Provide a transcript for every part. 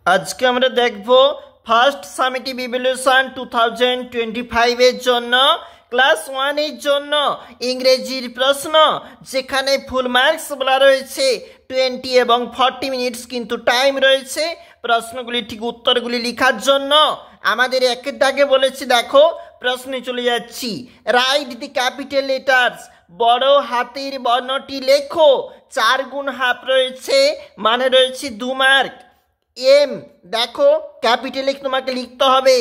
আজকে আমরা দেখব ফার্স্ট সামেটিভ ইভ্যালুয়েশন 2025 এর জন্য ক্লাস 1 এর জন্য ইংরেজির প্রশ্ন, যেখানে ফুল মার্কস বলা রয়েছে 20 এবং 40 মিনিটস কিন্তু টাইম রয়েছে প্রশ্নগুলি ঠিক উত্তরগুলি লেখার জন্য। আমাদের একের দাগে বলেছে, দেখো প্রশ্নে চলে যাচ্ছি। রাইট দি ক্যাপিটাল লেটার্স, বড় হাতের বর্ণটি লেখো। 4 গুণ হাফ রয়েছে, মানে রয়েছে 2 মার্ক। এম দেখো ক্যাপিটালে তোমাকে লিখতে হবে,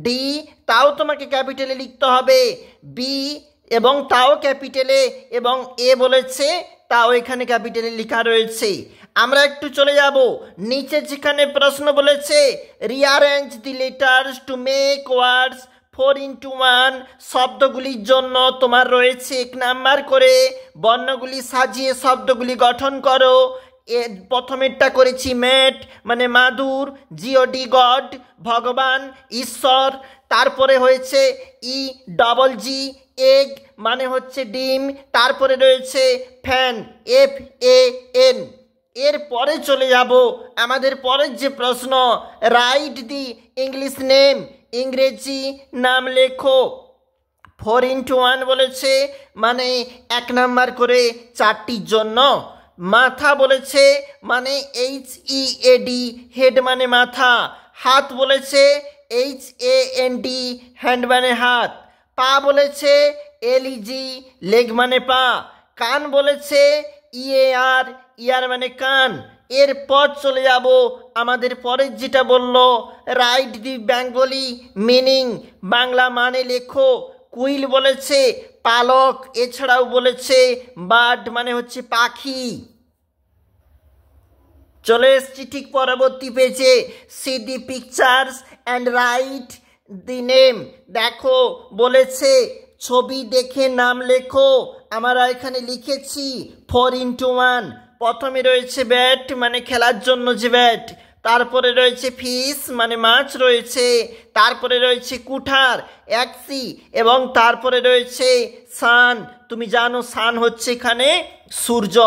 ডি তাও তোমাকে ক্যাপিটালে লিখতে হবে, বি এবং তাও ক্যাপিটালে, এবং এ বলেছে তাও এখানে ক্যাপিটালে লেখা রয়েছে। আমরা একটু চলে যাব নিচে, যেখানে প্রশ্ন বলেছে rearrange the letters to make words 4x1। শব্দগুলির জন্য তোমার রয়েছে 1 নাম্বার করে, বর্ণগুলি সাজিয়ে শব্দগুলি গঠন করো। প্রথমেরটা করেছি ম্যাট মানে মাদুর, জিওডি গড ভগবান ঈশ্বর। তারপরে হয়েছে ই ডবল জি এগ মানে হচ্ছে ডিম। তারপরে রয়েছে ফ্যান FAN। এরপরে চলে যাব আমাদের পরের যে প্রশ্ন, রাইট দি ইংলিশ নেম, ইংরেজি নাম লেখো। 4x1 বলেছে, মানে 1 নাম্বার করে 4টির জন্য। মাথা বলেছে, মানে HEAD হেড মানে মাথা। হাত বলেছে HAND হ্যান্ড মানে হাত। পা বলেছে LEG লেগ মানে পা। কান বলেছে EAR ইয়ার মানে কান। এরপর চলে যাব আমাদের পরের যেটা বললো, write the Bengali meaning, Bangla মানে লেখো। কুইল বলেছে পালক, এছাড়াও বলেছে বার্ড মানে হচ্ছে পাখি। চলে এসছি ঠিক পরবর্তী পেজে, see the pictures and write the name. দেখো বলেছে ছবি দেখে নাম লেখো। আমরা এখানে লিখেছি 4x1। প্রথমে রয়েছে ব্যাট মানে খেলার জন্য যে ব্যাট, তারপরে রয়েছে ফিশ মানে মাছ রয়েছে, তারপরে রয়েছে কুঠার একসি, এবং তারপরে রয়েছে সান। তুমি জানো সান হচ্ছে এখানে সূর্য।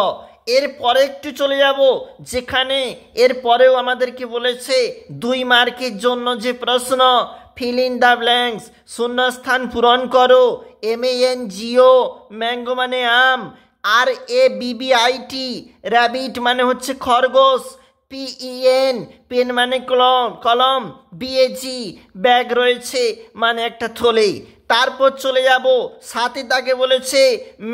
এরপরে একটু চলে যাব, যেখানে এরপরেও আমাদেরকে বলেছে 2 মার্কের জন্য যে প্রশ্ন, ফিল ইন দ্য ব্ল্যাঙ্কস শূন্যস্থান পূরণ করো। MANGO ম্যাঙ্গো মানে আম, RABBIT র্যাবিট মানে হচ্ছে খরগোশ, PEN পেন মানে কলম, BAG ব্যাগ রয়েছে মানে একটা থলে। তারপর চলে যাব 7 দাগে বলেছে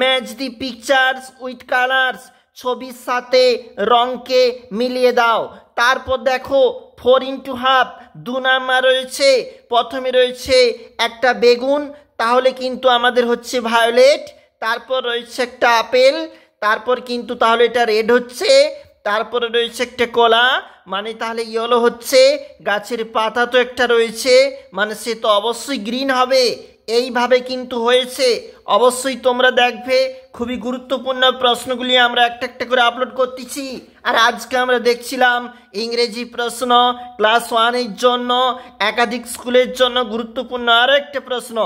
match the pictures with colours, ছবির সাথে রঙকে মিলিয়ে দাও। তারপর দেখো 4x1 2 নাম্বার রয়েছে। প্রথমে রয়েছে একটা বেগুন, তাহলে কিন্তু আমাদের হচ্ছে ভায়োলেট। তারপর রয়েছে একটা আপেল, তারপর কিন্তু তাহলে এটা রেড হচ্ছে। তারপরে রয়েছে একটা কলা, মানে তাহলে ইয়েলো হচ্ছে। গাছের পাতা তো একটা রয়েছে, মানে সে তো অবশ্যই গ্রিন হবে। এইভাবে কিন্তু হয়েছে। অবশ্যই তোমরা দেখবে খুবই গুরুত্বপূর্ণ প্রশ্নগুলি আমরা একটা একটা করে আপলোড করতেছি। আর আজকে আমরা দেখছিলাম ইংরেজি প্রশ্ন ক্লাস 1 এর জন্য, একাধিক স্কুলের জন্য গুরুত্বপূর্ণ আরও একটা প্রশ্ন।